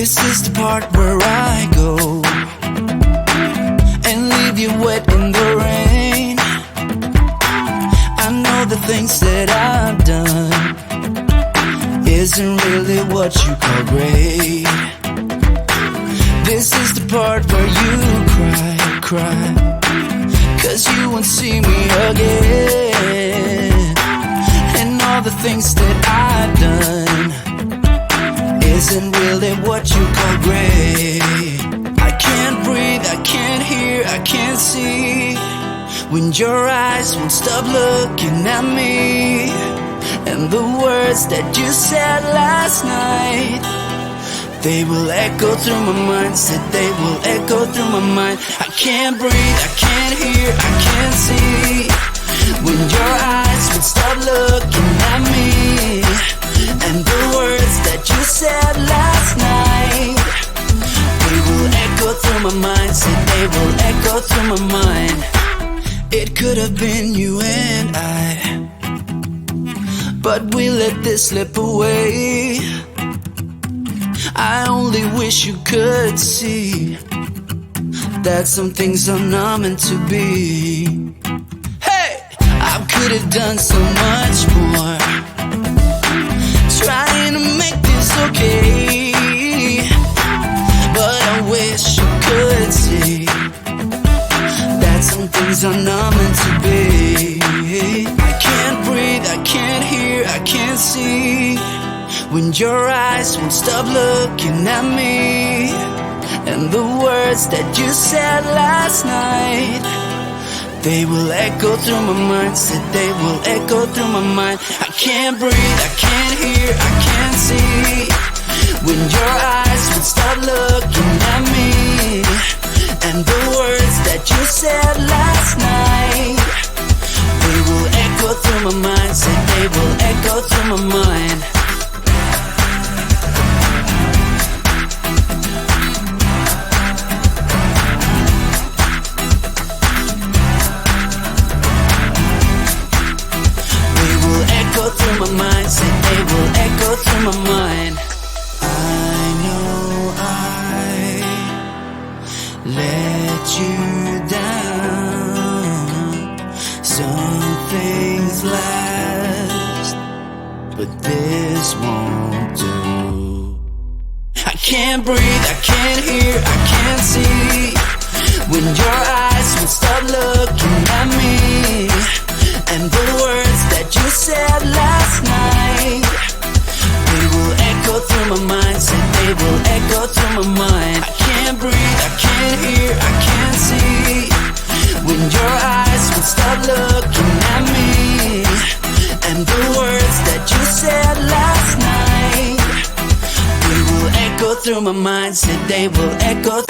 This is the part where I go and leave you wet in the rain. I know the things that I've done isn't really what you call great. This is the part where you cry, 'cause you won't see me again. And all the things that I've done isn't really what you call great. I can't breathe, I can't hear, I can't see when your eyes won't stop looking at me. And the words that you said last night, they will echo through my mind. Said they will echo through my mind. I can't breathe, I can't hear, I can't see when your eyes would stop looking at me. And the words that you said last night, they will echo through my mind. Said they will echo through my mind. It could have been you and I, but we let this slip away. I only wish you could see that some things are not meant to be. Hey, I could have done so much more, trying to make this okay, but I wish you could see that some things are not meant to be. I can't breathe, I can't hear, I can't see when your eyes won't stop looking at me. And the words that you said last night, they will echo through my mind. Said they will echo through my mind. I can't breathe, I can't hear, I can't see when your eyes would stop looking at me. And the words that you said last night, they will echo through my mind. Said they will echo through my mind. Through my mind, said they will echo through my mind. I know I let you down. Some things last, but this won't do. I can't breathe, I can't hear, I can't see when your eyes will stop looking at me. And the words that you said last night, they will echo through my mind. Said they will echo through my mind. I can't breathe, I can't hear, I can't see when your eyes will stop looking at me. And the words that you said last night, they will echo through my mind. Said they will echo.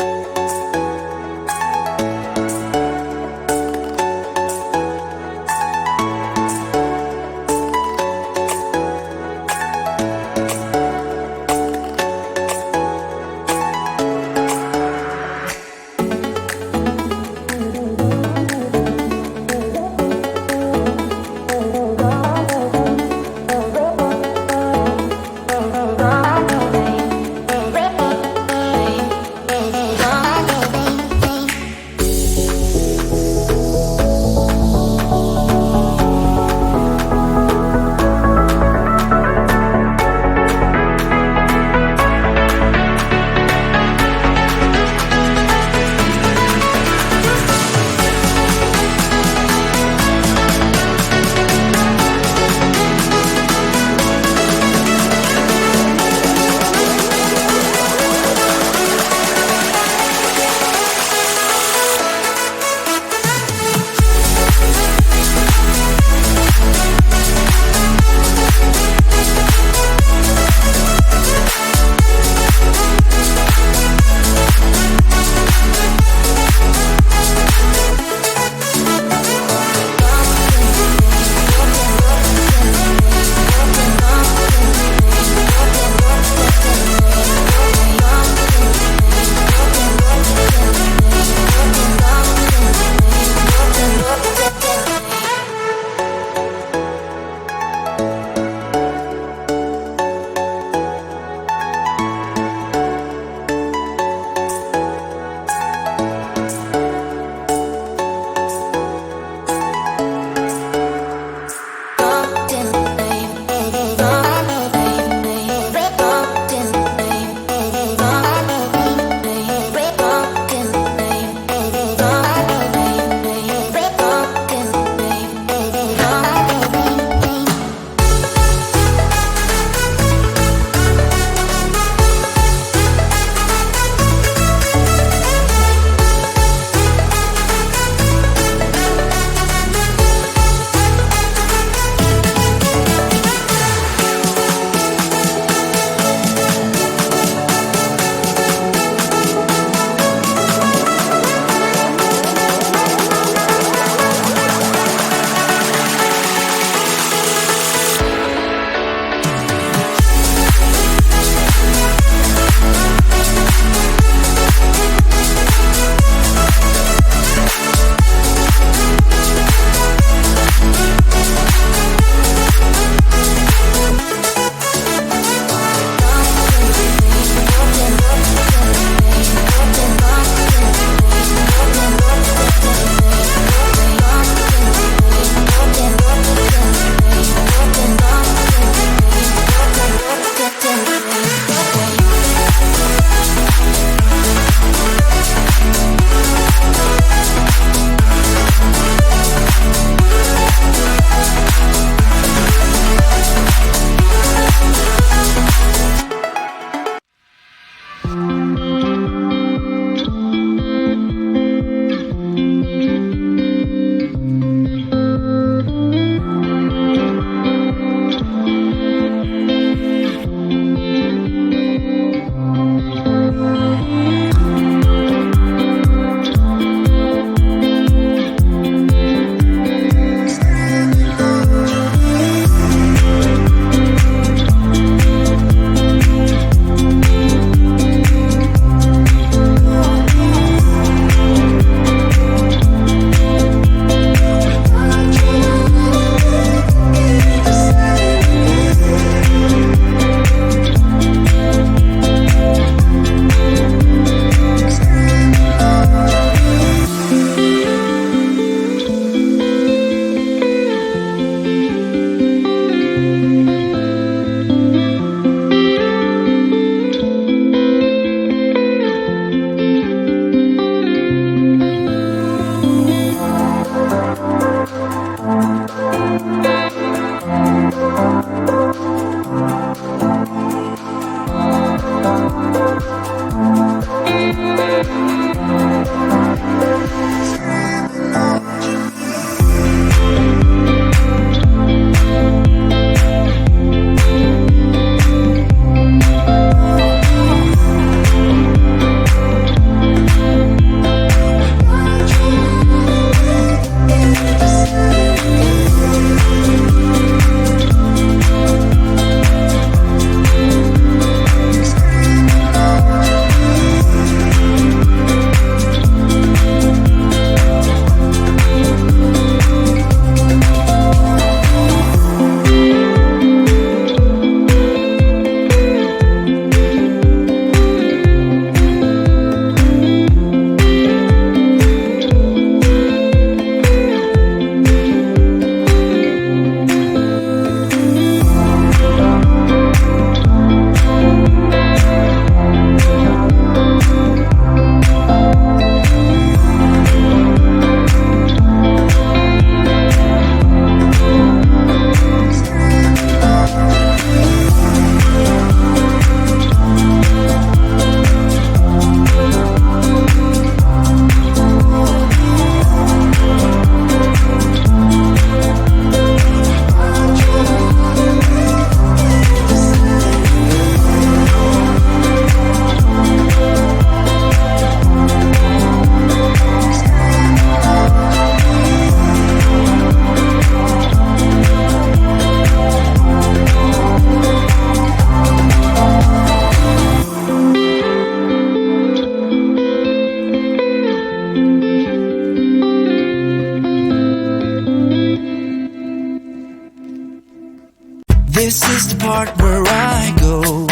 This is the part where I go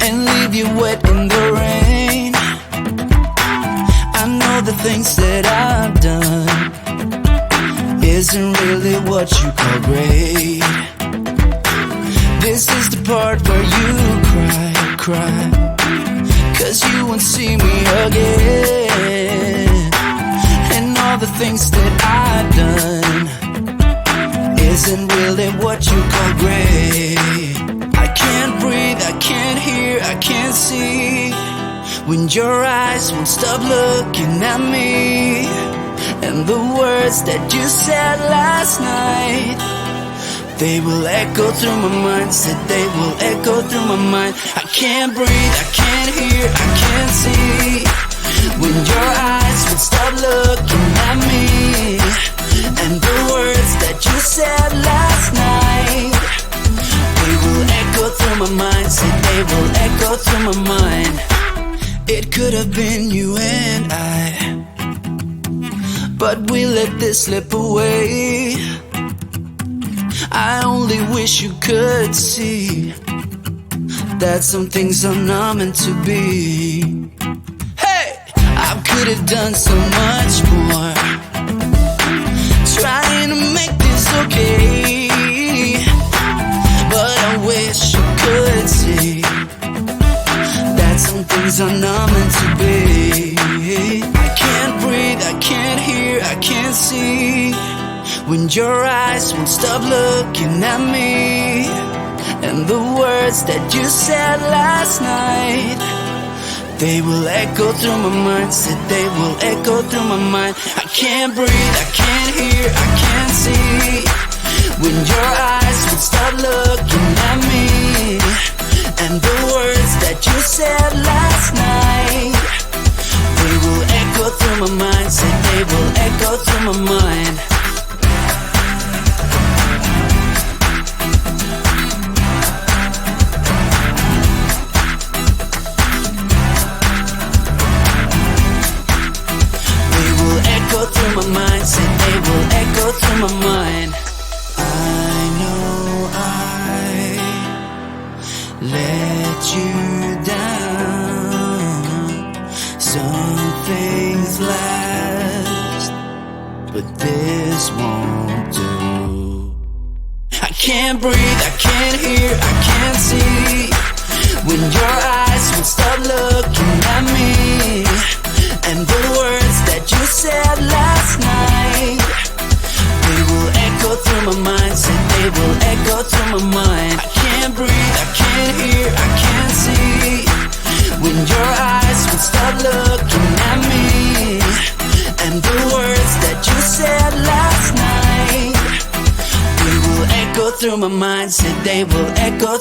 and leave you wet in the rain. I know the things that I've done isn't really what you call great. This is the part where you cry, 'cause you won't see me again. And all the things that I've done isn't really what you call great. I can't breathe, I can't hear, I can't see when your eyes won't stop looking at me. And the words that you said last night, they will echo through my mind, said they will echo through my mind. I can't breathe, I can't hear, I can't see when your eyes would stop looking at me. And the words that you said last night, they will echo through my mind, said they will echo through my mind. It could have been you and I, but we let this slip away. I only wish you could see that some things are not meant to be. Hey, I could have done so much more, trying to make this okay, but I wish you could see that some things are not meant to be. I can't breathe, I can't hear, I can't see when your eyes won't stop looking at me. And the words that you said last night, they will echo through my mind, said they will echo through my mind. I can't breathe, I can't hear, I can't see when your eyes would stop looking at me. And the words that you said last night, they will echo through my mind, said they will echo through my mind. Through my mind, said they will echo through my mind. I know I let you down. Some things last, but this won't do. I can't breathe, I can't hear, I can't see when your eyes will stop looking at me. And the words that you said last night, they will echo through my mind, said they will echo through my mind. I can't breathe, I can't hear, I can't see when your eyes will stop looking at me. And the words that you said last night, they will echo through my mind, said they will echo.